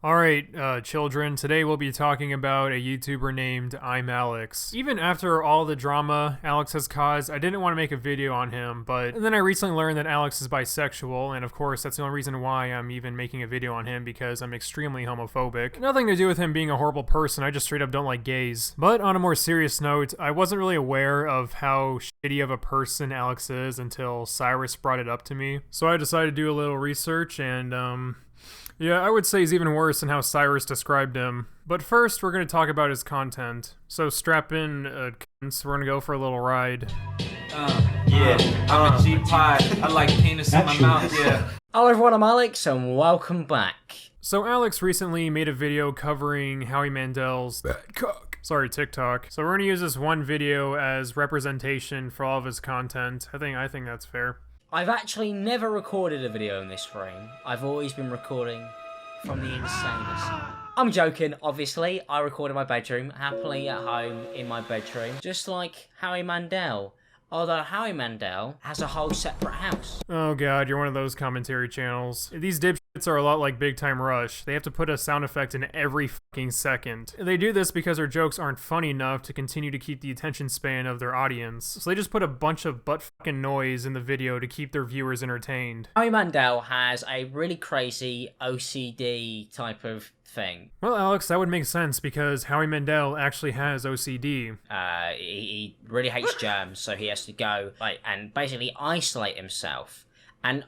Alright, children, today we'll be talking about a YouTuber named ImAllexx. Even after all the drama Alex has caused, I didn't want to make a video on him, but then I recently learned that Alex is bisexual, and of course that's the only reason why I'm even making a video on him, because I'm extremely homophobic. Nothing to do with him being a horrible person, I just straight up don't like gays. But on a more serious note, I wasn't really aware of how shitty of a person Alex is until Cyrus brought it up to me. So I decided to do a little research, and yeah, I would say he's even worse than how Cyrus described him. But first, we're going to talk about his content. So strap in, cunts, we're going to go for a little ride. I'm a G-pie. I like penis in my mouth, yeah. Hello everyone, I'm Alex, and welcome back. So Alex recently made a video covering Howie Mandel's TikTok. So we're going to use this one video as representation for all of his content. I think that's fair. I've actually never recorded a video in this frame. I've always been recording from the insane asylum. I'm joking, obviously. I record in my bedroom, happily at home in my bedroom, just like Howie Mandel. Although Howie Mandel has a whole separate house. Oh god, you're one of those commentary channels. These dipshits are a lot like Big Time Rush. They have to put a sound effect in every fucking second. They do this because their jokes aren't funny enough to continue to keep the attention span of their audience. So they just put a bunch of butt fucking noise in the video to keep their viewers entertained. Howie Mandel has a really crazy OCD type of thing. Well, Alex, that would make sense because Howie Mandel actually has OCD. He really hates germs, so he has to go and basically isolate himself. And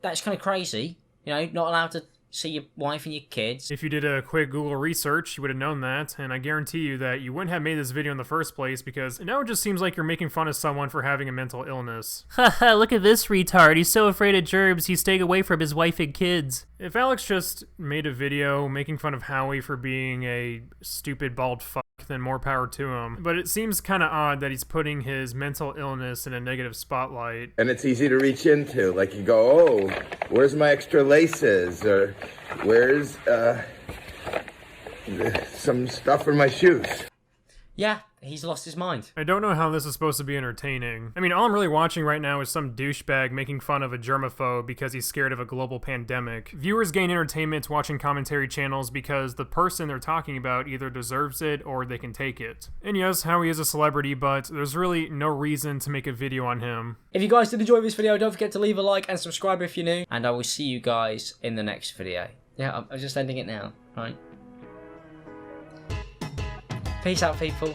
that's kind of crazy, you know, not allowed to see your wife and your kids. If you did a quick Google research, you would have known that, and I guarantee you that you wouldn't have made this video in the first place because now it just seems like you're making fun of someone for having a mental illness. Haha, look at this retard. He's so afraid of germs, he's staying away from his wife and kids. If Alex just made a video making fun of Howie for being a stupid bald fuck, then more power to him. But it seems kind of odd that he's putting his mental illness in a negative spotlight. And it's easy to reach into, like you go, oh, where's my extra laces? Or where's, some stuff in my shoes? Yeah, he's lost his mind. I don't know how this is supposed to be entertaining. I mean, all I'm really watching right now is some douchebag making fun of a germaphobe because he's scared of a global pandemic. Viewers gain entertainment watching commentary channels because the person they're talking about either deserves it or they can take it. And yes, Howie is a celebrity, but there's really no reason to make a video on him. If you guys did enjoy this video, don't forget to leave a like and subscribe if you're new. And I will see you guys in the next video. Yeah, I'm just ending it now, right? Peace out, people.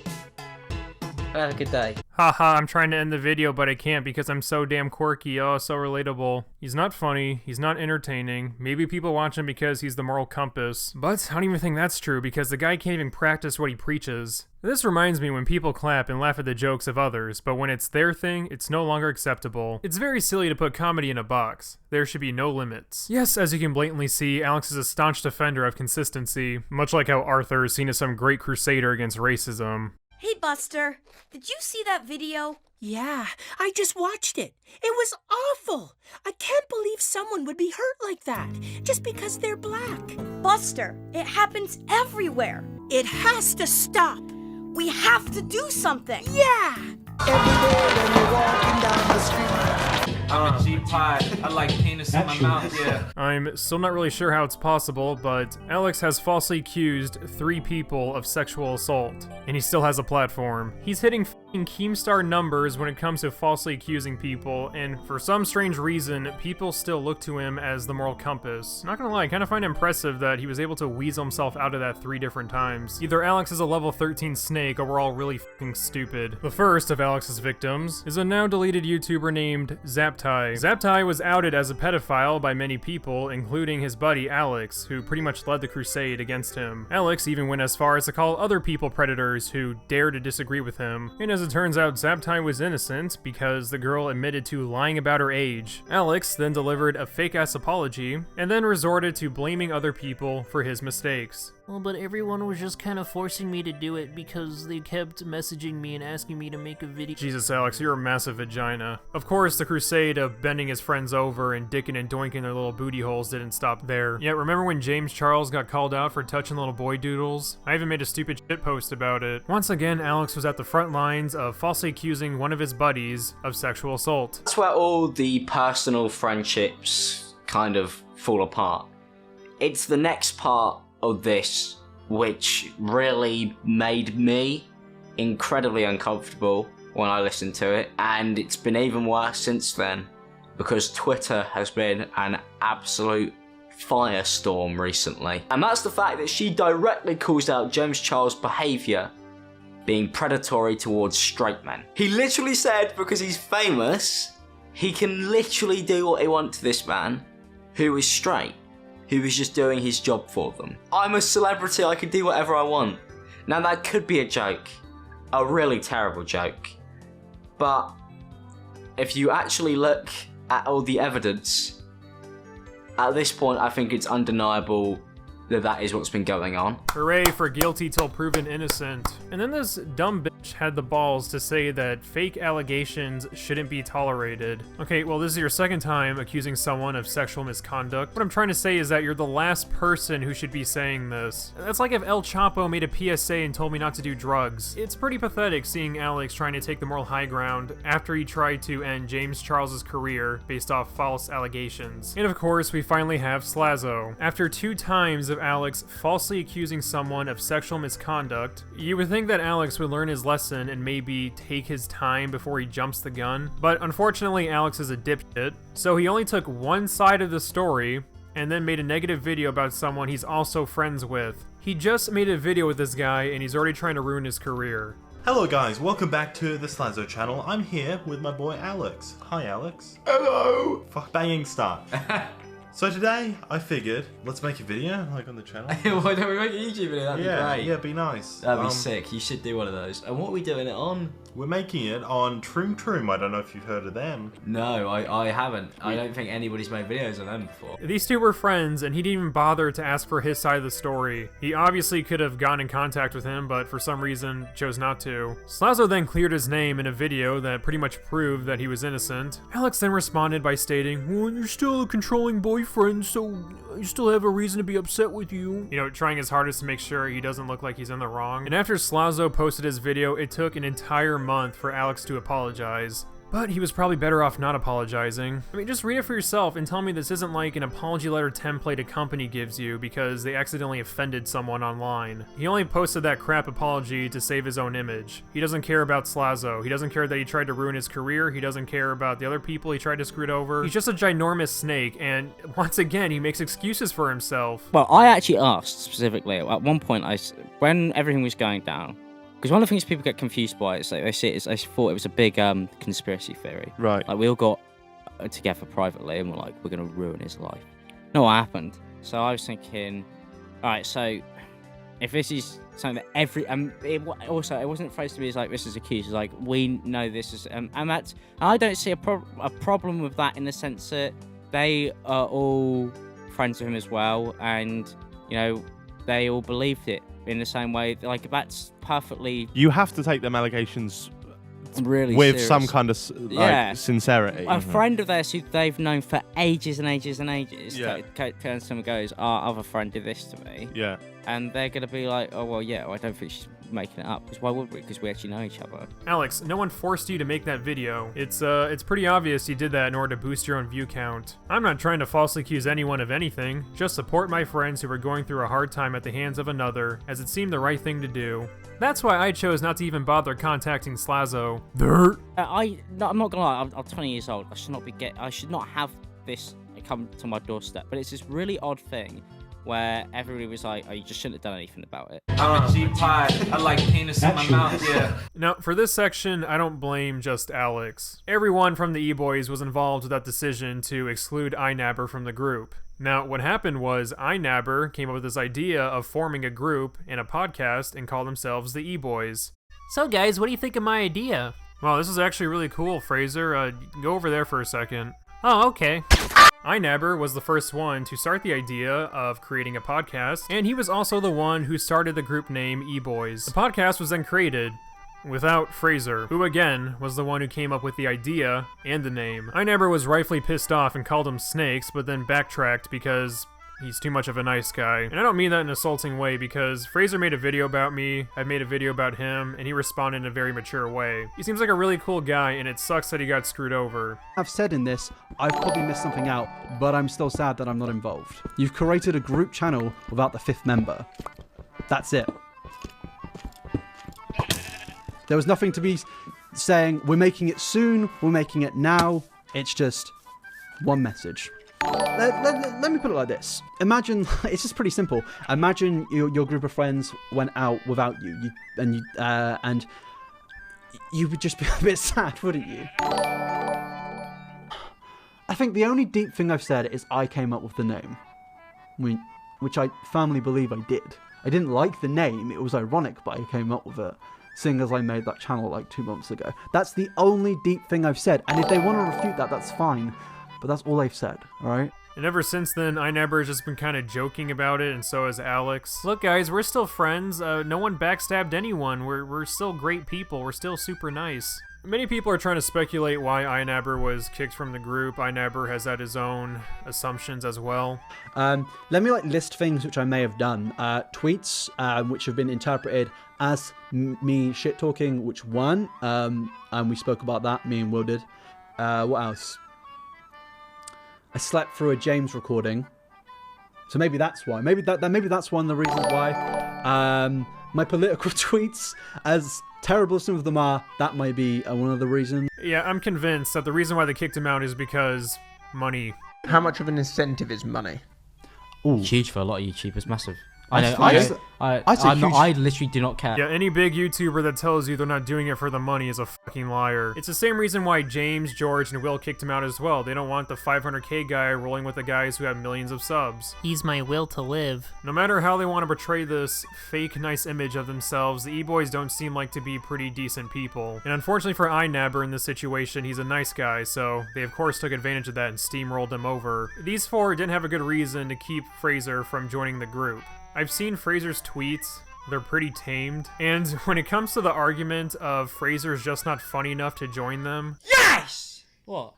Have a good day. Haha, I'm trying to end the video, but I can't because I'm so damn quirky. Oh, so relatable. He's not funny. He's not entertaining. Maybe people watch him because he's the moral compass. But I don't even think that's true because the guy can't even practice what he preaches. This reminds me when people clap and laugh at the jokes of others, but when it's their thing, it's no longer acceptable. It's very silly to put comedy in a box. There should be no limits. Yes, as you can blatantly see, Alex is a staunch defender of consistency, much like how Arthur is seen as some great crusader against racism. Hey Buster, did you see that video? Yeah, I just watched it. It was awful. I can't believe someone would be hurt like that, just because they're black. Buster, it happens everywhere. It has to stop. We have to do something. Yeah! Every day when you're walking down the street. I'm a G-pie. I like penis in my mouth, yeah. I'm still not really sure how it's possible, but Alex has falsely accused 3 people of sexual assault, and he still has a platform. He's hitting f***ing Keemstar numbers when it comes to falsely accusing people, and for some strange reason, people still look to him as the moral compass. Not gonna lie, I kinda find it impressive that he was able to weasel himself out of that 3 different times. Either Alex is a level 13 snake, or we're all really f***ing stupid. The first of Alex's victims is a now deleted YouTuber named Zaptai. Zaptai was outed as a pedophile by many people, including his buddy Alex, who pretty much led the crusade against him. Alex even went as far as to call other people predators who dared to disagree with him. And as it turns out, Zaptai was innocent because the girl admitted to lying about her age. Alex then delivered a fake-ass apology, and then resorted to blaming other people for his mistakes. Well, but everyone was just kind of forcing me to do it because they kept messaging me and asking me to make a video. Jesus, Alex, you're a massive vagina. Of course, the crusade of bending his friends over and dicking and doinking their little booty holes didn't stop there. Yet, remember when James Charles got called out for touching little boy doodles? I even made a stupid shitpost about it. Once again, Alex was at the front lines of falsely accusing one of his buddies of sexual assault. That's where all the personal friendships kind of fall apart. It's the next part of this which really made me incredibly uncomfortable when I listened to it, and it's been even worse since then because Twitter has been an absolute firestorm recently. And that's the fact that she directly calls out James Charles' behaviour being predatory towards straight men. He literally said because he's famous, he can literally do what he wants to this man who is straight, who is just doing his job for them. I'm a celebrity, I can do whatever I want. Now that could be a joke, a really terrible joke, but if you actually look at all the evidence, at this point I think it's undeniable that that is what's been going on. Hooray for guilty till proven innocent. And then this dumb bitch had the balls to say that fake allegations shouldn't be tolerated. Okay, well this is your second time accusing someone of sexual misconduct. What I'm trying to say is that you're the last person who should be saying this. That's like if El Chapo made a PSA and told me not to do drugs. It's pretty pathetic seeing Alex trying to take the moral high ground after he tried to end James Charles's career based off false allegations. And of course, we finally have Slazo. After 2 times of Alex falsely accusing someone of sexual misconduct, you would think that Alex would learn his lesson and maybe take his time before he jumps the gun, but unfortunately Alex is a dipshit, so he only took one side of the story and then made a negative video about someone he's also friends with. He just made a video with this guy and he's already trying to ruin his career. Hello guys, welcome back to the Slazo channel. I'm here with my boy Alex. Hi Alex. Hello! Fuck banging start. So today, I figured, let's make a video, like on the channel. Why don't we make a YouTube video? That'd be great. Yeah, be nice. That'd be sick. You should do one of those. And what are we doing it on? We're making it on Troom Troom. I don't know if you've heard of them. No, I haven't. I don't think anybody's made videos on them before. These two were friends, and he didn't even bother to ask for his side of the story. He obviously could have gotten in contact with him, but for some reason chose not to. Slazo then cleared his name in a video that pretty much proved that he was innocent. Alex then responded by stating, "Well, you're still a controlling boyfriend, so I still have a reason to be upset with you." You know, trying his hardest to make sure he doesn't look like he's in the wrong. And after Slazo posted his video, it took an entire month for Alex to apologize. But he was probably better off not apologizing. I mean, just read it for yourself and tell me this isn't like an apology letter template a company gives you because they accidentally offended someone online. He only posted that crap apology to save his own image. He doesn't care about Slazo. He doesn't care that he tried to ruin his career. He doesn't care about the other people he tried to screw over. He's just a ginormous snake, and once again, he makes excuses for himself. Well, I actually asked specifically at one point, when everything was going down, because one of the things people get confused by is like they thought it was a big conspiracy theory. Right. Like we all got together privately and we're like, we're gonna ruin his life. No, what happened? So I was thinking, all right, so if this is something that it wasn't phrased to me as like this is accused. It's like we know this is, and that's I don't see a problem with that in the sense that they are all friends with him as well, and you know they all believed it in the same way. Like that's perfectly. You have to take them allegations really with serious. some kind of sincerity. A friend of theirs who they've known for ages and ages and ages turns to him and goes, "Our other friend did this to me." Yeah. And they're gonna be like, "Oh well, yeah, I don't think she's making it up." Because why would we? Because we actually know each other. Alex, no one forced you to make that video. It's pretty obvious you did that in order to boost your own view count. I'm not trying to falsely accuse anyone of anything. Just support my friends who were going through a hard time at the hands of another, as it seemed the right thing to do. That's why I chose not to even bother contacting Slazo. I'm not gonna lie. I'm 20 years old. I should not have this come to my doorstep. But it's this really odd thing where everybody was like, "Oh, you just shouldn't have done anything about it." I'm a G-pie. I like penis in my mouth, yeah. Now, for this section, I don't blame just Alex. Everyone from the E-Boys was involved with that decision to exclude iNabber from the group. Now, what happened was iNabber came up with this idea of forming a group and a podcast and called themselves the E-Boys. So guys, what do you think of my idea? Wow, this is actually really cool, Fraser. Go over there for a second. Oh, okay. iNabber was the first one to start the idea of creating a podcast, and he was also the one who started the group name E-Boys. The podcast was then created without Fraser, who again was the one who came up with the idea and the name. iNabber was rightfully pissed off and called them snakes, but then backtracked because he's too much of a nice guy. And I don't mean that in an insulting way, because Fraser made a video about me, I made a video about him, and he responded in a very mature way. He seems like a really cool guy, and it sucks that he got screwed over. I've said in this, I've probably missed something out, but I'm still sad that I'm not involved. You've created a group channel without the 5th member. That's it. There was nothing to be saying, we're making it soon, we're making it now. It's just one message. Let me put it like this. Imagine, it's just pretty simple. Imagine your group of friends went out without you, and you would just be a bit sad, wouldn't you? I think the only deep thing I've said is I came up with the name, which I firmly believe I did. I didn't like the name, it was ironic, but I came up with it, seeing as I made that channel like 2 months ago. That's the only deep thing I've said, and if they want to refute that, that's fine, but that's all I've said, alright? And ever since then, IMAllexx has just been kind of joking about it, and so has Alex. Look guys, we're still friends, no one backstabbed anyone, we're still great people, we're still super nice. Many people are trying to speculate why IMAllexx was kicked from the group. IMAllexx has had his own assumptions as well. Let me list things which I may have done. Tweets which have been interpreted as me shit talking, which weren't. And we spoke about that. Me and Will did. What else? I slept through a James recording, so maybe that's why. Maybe that's one of the reasons why. My political tweets, as terrible as some of them are, that might be one of the reasons. Yeah, I'm convinced that the reason why they kicked him out is because money. How much of an incentive is money? Ooh. Huge for a lot of YouTubers, massive. I literally do not care. Yeah, any big YouTuber that tells you they're not doing it for the money is a fucking liar. It's the same reason why James, George, and Will kicked him out as well. They don't want the 500k guy rolling with the guys who have millions of subs. He's my will to live. No matter how they want to portray this fake nice image of themselves, the E-boys don't seem like to be pretty decent people. And unfortunately for IMAllexx in this situation, he's a nice guy, so they of course took advantage of that and steamrolled him over. These four didn't have a good reason to keep Fraser from joining the group. I've seen Fraser's tweets, they're pretty tamed, and when it comes to the argument of Fraser's just not funny enough to join them... Yes! What?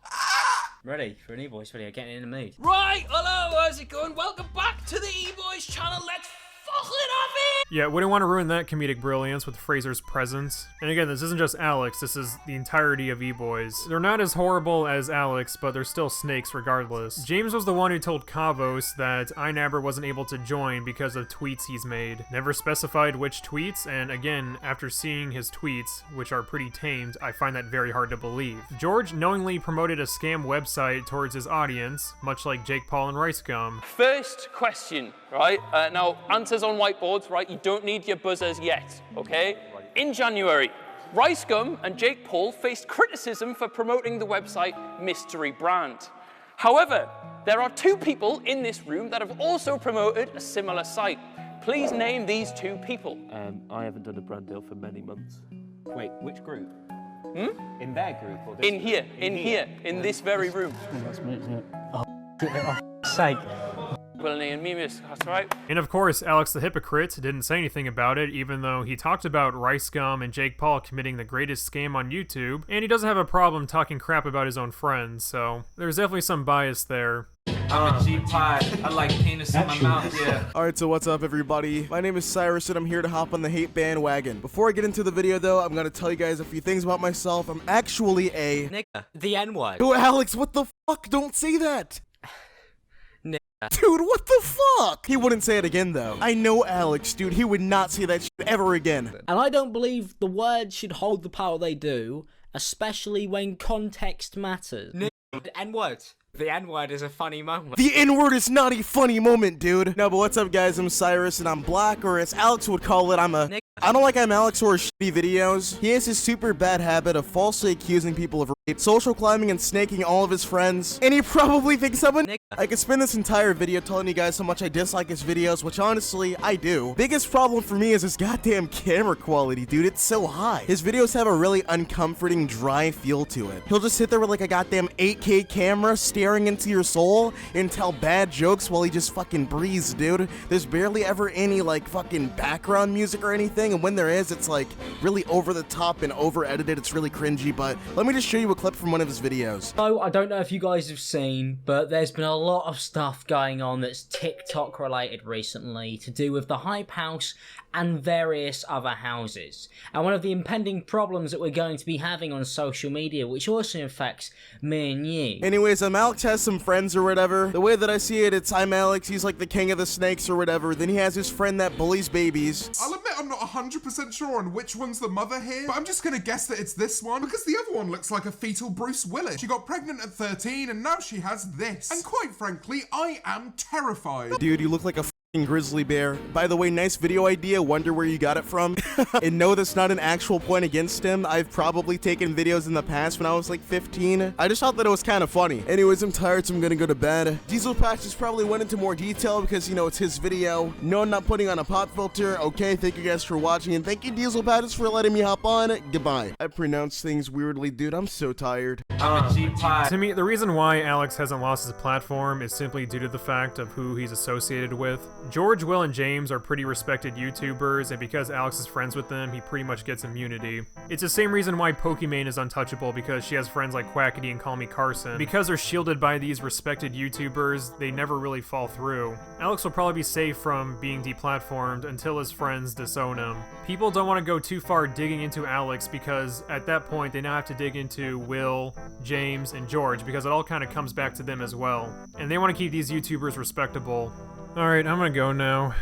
Ready for an E-Boys video, getting in the mood. Right, hello, how's it going? Welcome back to the E-Boys channel, let's fucking have it! Yeah, wouldn't want to ruin that comedic brilliance with Fraser's presence. And again, this isn't just Alex, this is the entirety of E-Boys. They're not as horrible as Alex, but they're still snakes regardless. James was the one who told Kavos that IMAllexx wasn't able to join because of tweets he's made. Never specified which tweets, and again, after seeing his tweets, which are pretty tamed, I find that very hard to believe. George knowingly promoted a scam website towards his audience, much like Jake Paul and Rice Gum. First question, right? Now, answers on whiteboards, right? You don't need your buzzers yet, okay? In January, Rice Gum and Jake Paul faced criticism for promoting the website Mystery Brand. However, there are two people in this room that have also promoted a similar site. Please name these two people. I haven't done a brand deal for many months. Wait, which group? In their group or this In here, in this very room. That's me, yeah. Oh, sake. Willing and Mimus, that's right. And of course, Alex the Hypocrite didn't say anything about it, even though he talked about Rice Gum and Jake Paul committing the greatest scam on YouTube, and he doesn't have a problem talking crap about his own friends, so there's definitely some bias there. I'm a G-Pod, I like penis in my mouth, yeah. Alright, so what's up everybody? My name is Cyrus and I'm here to hop on the hate bandwagon. Before I get into the video though, I'm gonna tell you guys a few things about myself. I'm actually a... Nigga. The N-word. Oh, Alex, what the fuck? Don't say that! Dude, what the fuck? He wouldn't say it again, though. I know Alex, dude. He would not say that shit ever again. And I don't believe the words should hold the power they do, especially when context matters. N-word. The N-word is a funny moment. The N-word is not a funny moment, dude. No, but what's up, guys? I'm Cyrus, and I'm black, or as Alex would call it, I don't like ImAllexx or his shitty videos. He has his super bad habit of falsely accusing people of rape, social climbing, and snaking all of his friends. And he probably thinks I'm a nigga. I could spend this entire video telling you guys how much I dislike his videos, which honestly, I do. Biggest problem for me is his goddamn camera quality, dude. It's so high. His videos have a really uncomforting, dry feel to it. He'll just sit there with like a goddamn 8K camera staring into your soul and tell bad jokes while he just fucking breathes, dude. There's barely ever any like fucking background music or anything, and when there is, it's like really over the top and over edited. It's really cringy, but let me just show you a clip from one of his videos. So, I don't know if you guys have seen, but there's been a lot of stuff going on that's TikTok related recently to do with the Hype House and various other houses. And one of the impending problems that we're going to be having on social media, which also affects me and you. Anyways, ImAllexx has some friends or whatever. The way that I see it, it's ImAllexx, he's like the king of the snakes or whatever. Then he has his friend that bullies babies. I'll admit I'm not 100% sure on which one's the mother here, but I'm just gonna guess that it's this one, because the other one looks like a fetal Bruce Willis. She got pregnant at 13 and now she has this. And quite frankly, I am terrified. Dude, you look like a grizzly bear. By the way, nice video idea, wonder where you got it from. And no, that's not an actual point against him. I've probably taken videos in the past when I was like 15. I just thought that it was kind of funny. Anyways, I'm tired, so I'm gonna go to bed. Diesel Patches probably went into more detail because, you know, it's his video. No, I'm not putting on a pop filter. Okay, thank you guys for watching, and thank you, Diesel Patches, for letting me hop on. Goodbye. I pronounce things weirdly, dude. I'm so tired. To me, the reason why Alex hasn't lost his platform is simply due to the fact of who he's associated with. George, Will, and James are pretty respected YouTubers, and because Alex is friends with them, he pretty much gets immunity. It's the same reason why Pokimane is untouchable, because she has friends like Quackity and Call Me Carson. Because they're shielded by these respected YouTubers, they never really fall through. Alex will probably be safe from being deplatformed until his friends disown him. People don't want to go too far digging into Alex, because at that point they now have to dig into Will, James, and George, because it all kind of comes back to them as well. And they want to keep these YouTubers respectable. Alright, I'm gonna go now.